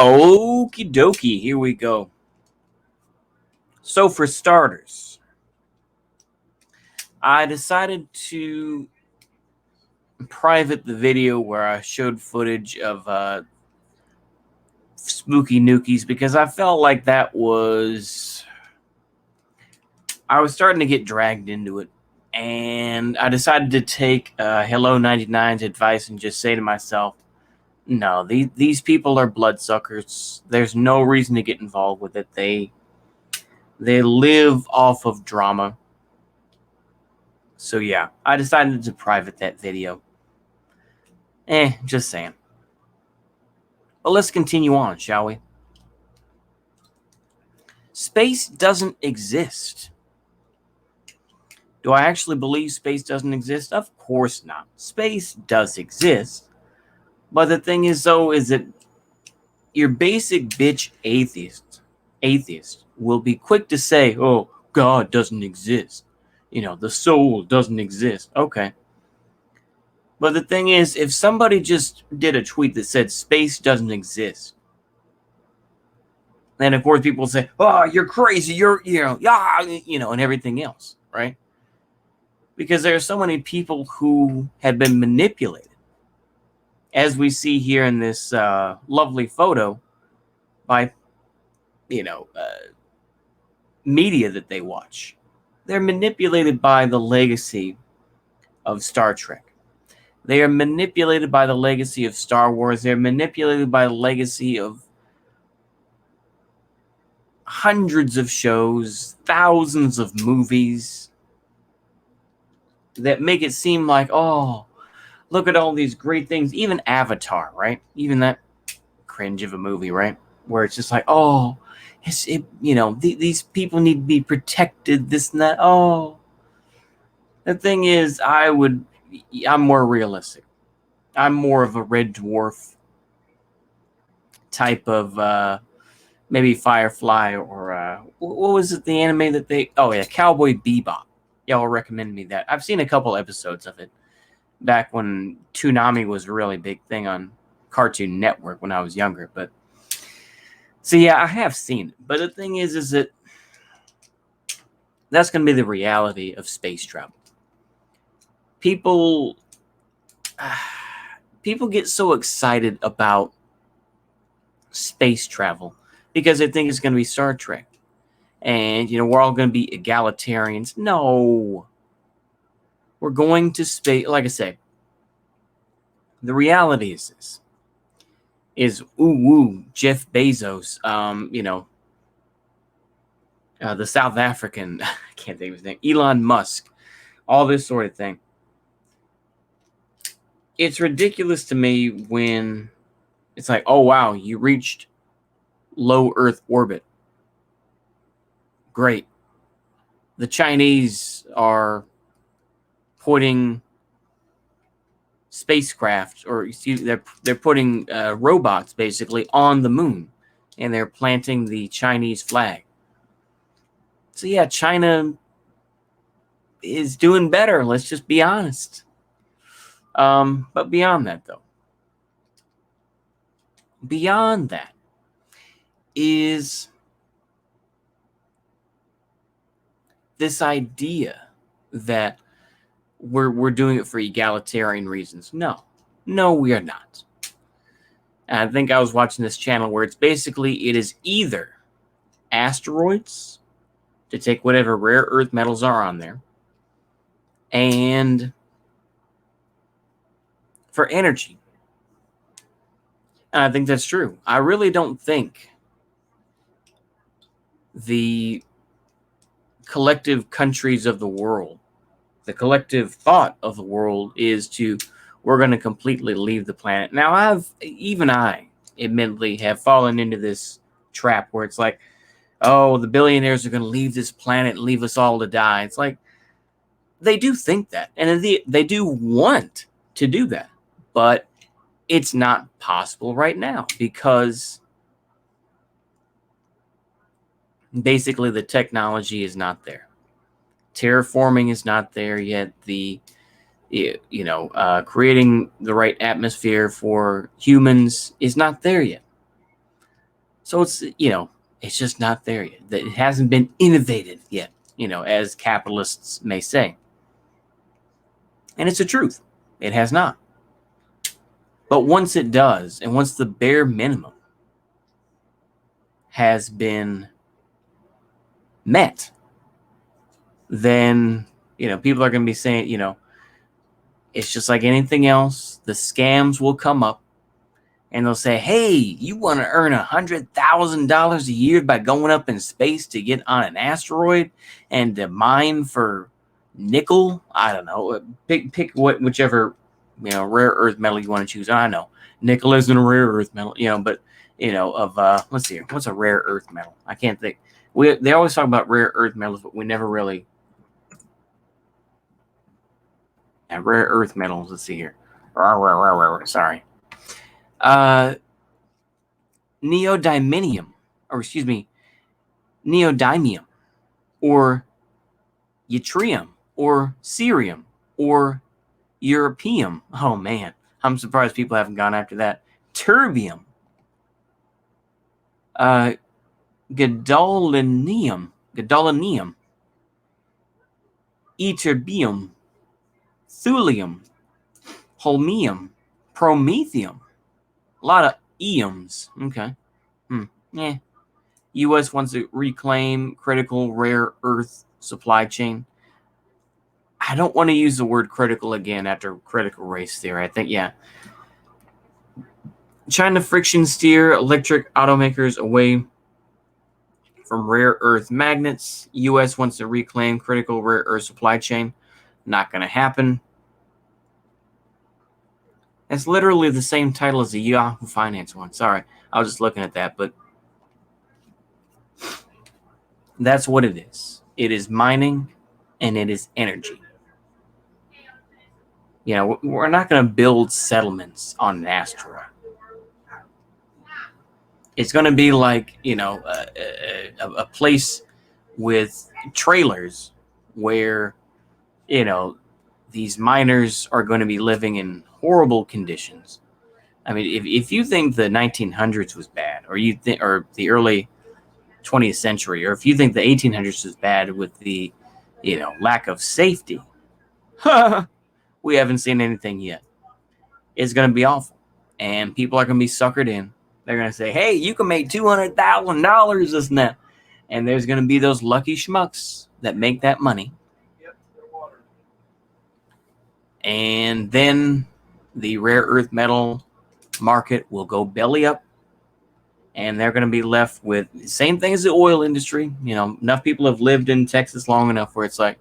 Okie dokie, here we go. So for starters, I decided to private the video where I showed footage of spooky nookies because I felt like I was starting to get dragged into it. And I decided to take Hello 99's advice and just say to myself, no, these people are bloodsuckers. There's no reason to get involved with it. They live off of drama. So yeah, I decided to private that video. Just saying. But let's continue on, shall we? Space doesn't exist. Do I actually believe space doesn't exist? Of course not. Space does exist. But the thing is, though, is that your basic bitch atheist will be quick to say, oh, God doesn't exist. The soul doesn't exist. Okay. But the thing is, if somebody just did a tweet that said space doesn't exist, then of course people say, oh, you're crazy, and everything else, right? Because there are so many people who have been manipulated, as we see here in this lovely photo, by, media that they watch. They're manipulated by the legacy of Star Trek. They are manipulated by the legacy of Star Wars. They're manipulated by the legacy of hundreds of shows, thousands of movies that make it seem like, oh, look at all these great things. Even Avatar, right? Even that cringe of a movie, right? Where it's just like, oh, these people need to be protected, this and that. Oh, the thing is, I'm more realistic. I'm more of a Red Dwarf type of maybe Firefly or what was it, the anime that Cowboy Bebop. Y'all recommend me that. I've seen a couple episodes of it back when Toonami was a really big thing on Cartoon Network when I was younger. But so yeah, I have seen it. But the thing is that that's going to be the reality of space travel. People get so excited about space travel because they think it's going to be Star Trek. And, we're all going to be egalitarians. No. We're going to space. Like I said, the reality is this. Jeff Bezos, the South African, I can't think of his name, Elon Musk, all this sort of thing. It's ridiculous to me when it's like, oh, wow, you reached low Earth orbit. Great. The Chinese are putting spacecraft, or they're putting robots basically on the moon, and they're planting the Chinese flag. So yeah, China is doing better. Let's just be honest. But beyond that, though, is this idea that we're doing it for egalitarian reasons. No, we are not. And I think I was watching this channel where it is either asteroids to take whatever rare earth metals are on there, and for energy. And I think that's true. I really don't think the collective countries of the world, the collective thought of the world is we're going to completely leave the planet. Now, I admittedly have fallen into this trap where it's like, oh, the billionaires are going to leave this planet and leave us all to die. It's like, they do think that, and they do want to do that, but it's not possible right now because basically the technology is not there. Terraforming is not there yet. Creating the right atmosphere for humans is not there yet. So it's, it's just not there yet. It hasn't been innovated yet, as capitalists may say. And it's the truth. It has not. But once it does, and once the bare minimum has been met, then, people are going to be saying, it's just like anything else. The scams will come up and they'll say, hey, you want to earn $100,000 a year by going up in space to get on an asteroid and to mine for nickel? I don't know. Pick whichever, rare earth metal you want to choose. I know nickel isn't a rare earth metal, but, let's see here. What's a rare earth metal? I can't think. They always talk about rare earth metals, but we never really. Rare earth metals. Let's see here. Sorry. Neodymium, neodymium, or yttrium, or cerium, or europium. Oh man, I'm surprised people haven't gone after that. Terbium, gadolinium, ytterbium, thulium, holmium, promethium. A lot of eums. Okay. Yeah. U.S. wants to reclaim critical rare earth supply chain. I don't want to use the word critical again after critical race theory. I think, yeah. China friction steer electric automakers away from rare earth magnets. U.S. wants to reclaim critical rare earth supply chain. Not going to happen. That's literally the same title as the Yahoo Finance one. Sorry, I was just looking at that, but that's what it is. It is mining and it is energy. We're not going to build settlements on an asteroid. It's going to be like, a place with trailers where, these miners are going to be living in horrible conditions. I mean, if you think the 1900s was bad, or or the early 20th century, or if you think the 1800s was bad with the, lack of safety, we haven't seen anything yet. It's going to be awful, and people are going to be suckered in. They're going to say, hey, you can make $200,000 this and that. And there's going to be those lucky schmucks that make that money. And then the rare earth metal market will go belly up. And they're going to be left with the same thing as the oil industry. Enough people have lived in Texas long enough where it's like,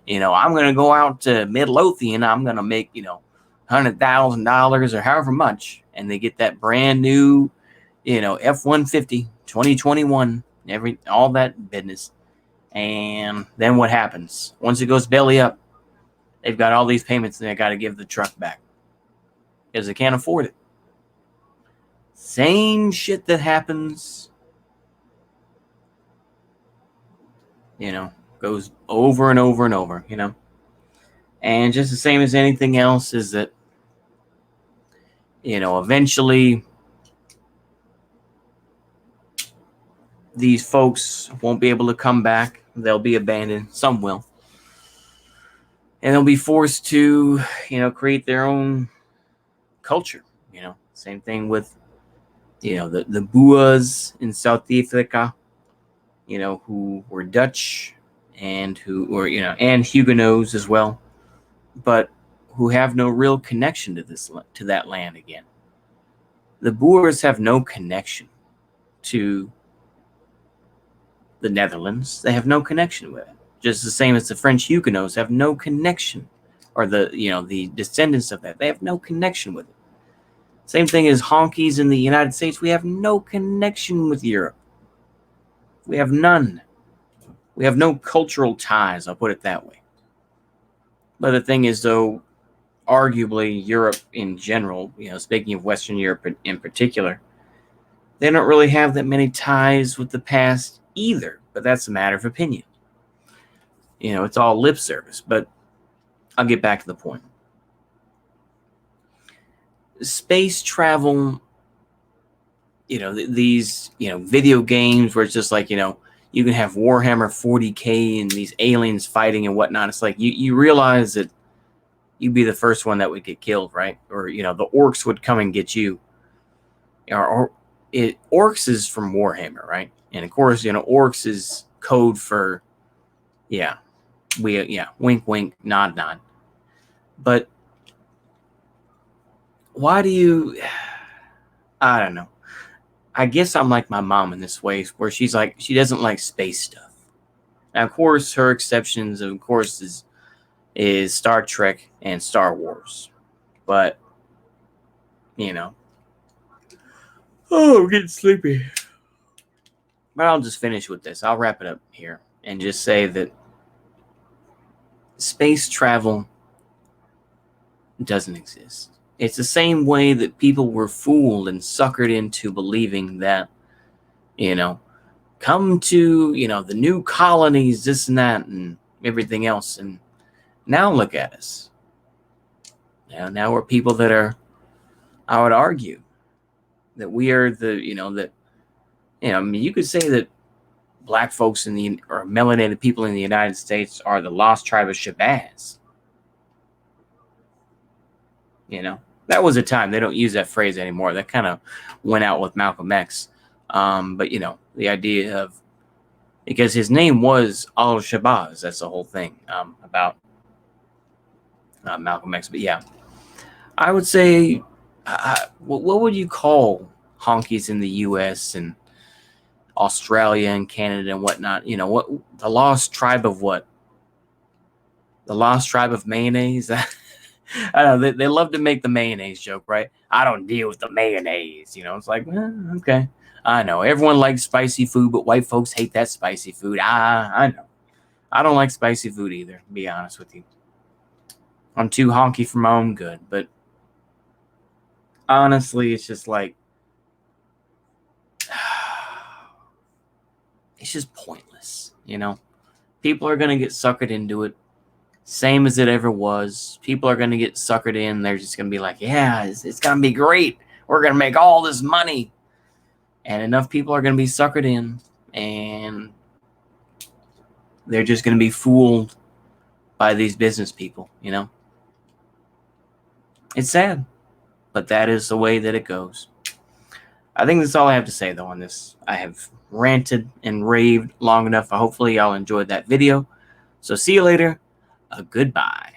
I'm going to go out to Midlothian. I'm going to make, $100,000 or however much. And they get that brand new, F-150, 2021, all that business. And then what happens? Once it goes belly up, they've got all these payments and they got to give the truck back because they can't afford it. Same shit that happens, goes over and over and over, And just the same as anything else is that, eventually these folks won't be able to come back. They'll be abandoned. Some will. And they'll be forced to, create their own culture. Same thing with, the Boers in South Africa, who were Dutch and who were, and Huguenots as well, but who have no real connection to that land again. The Boers have no connection to the Netherlands. They have no connection with it. Just the same as the French Huguenots have no connection, or the descendants of that. They have no connection with it. Same thing as honkies in the United States. We have no connection with Europe. We have none. We have no cultural ties, I'll put it that way. But the thing is, though, arguably Europe in general, speaking of Western Europe in particular, they don't really have that many ties with the past either. But that's a matter of opinion. It's all lip service. But I'll get back to the point. Space travel these video games where it's just like you can have Warhammer 40K and these aliens fighting and whatnot. It's like you realize that you'd be the first one that would get killed, right? Or the orcs would come and get you. Orcs is from Warhammer, right? And of course, orcs is code for wink wink, nod nod. But why do you? I don't know. I guess I'm like my mom in this way, where she's like, she doesn't like space stuff. Now, of course, her exceptions, of course, is Star Trek and Star Wars. But, oh, I'm getting sleepy. But I'll just finish with this. I'll wrap it up here and just say that space travel doesn't exist. It's the same way that people were fooled and suckered into believing that, come to, the new colonies, this and that, and everything else. And now look at us. Now we're people that are, I would argue, that we are you could say that black folks or melanated people in the United States are the lost tribe of Shabazz. That was a time. They don't use that phrase anymore. That kind of went out with Malcolm X. But, the idea of, because his name was Al-Shabazz. That's the whole thing about Malcolm X. But, yeah, I would say, what would you call honkies in the U.S. and Australia and Canada and whatnot? What the lost tribe of what? The lost tribe of mayonnaise? I don't know. They love to make the mayonnaise joke, right? I don't deal with the mayonnaise. It's like, okay. I know. Everyone likes spicy food, but white folks hate that spicy food. I know. I don't like spicy food either, to be honest with you. I'm too honky for my own good. But honestly, it's just like, it's just pointless, People are going to get suckered into it. Same as it ever was. People are going to get suckered in. They're just going to be like, yeah, it's going to be great. We're going to make all this money. And enough people are going to be suckered in. And they're just going to be fooled by these business people, It's sad. But that is the way that it goes. I think that's all I have to say, though, on this. I have ranted and raved long enough. Hopefully, y'all enjoyed that video. So see you later. Goodbye.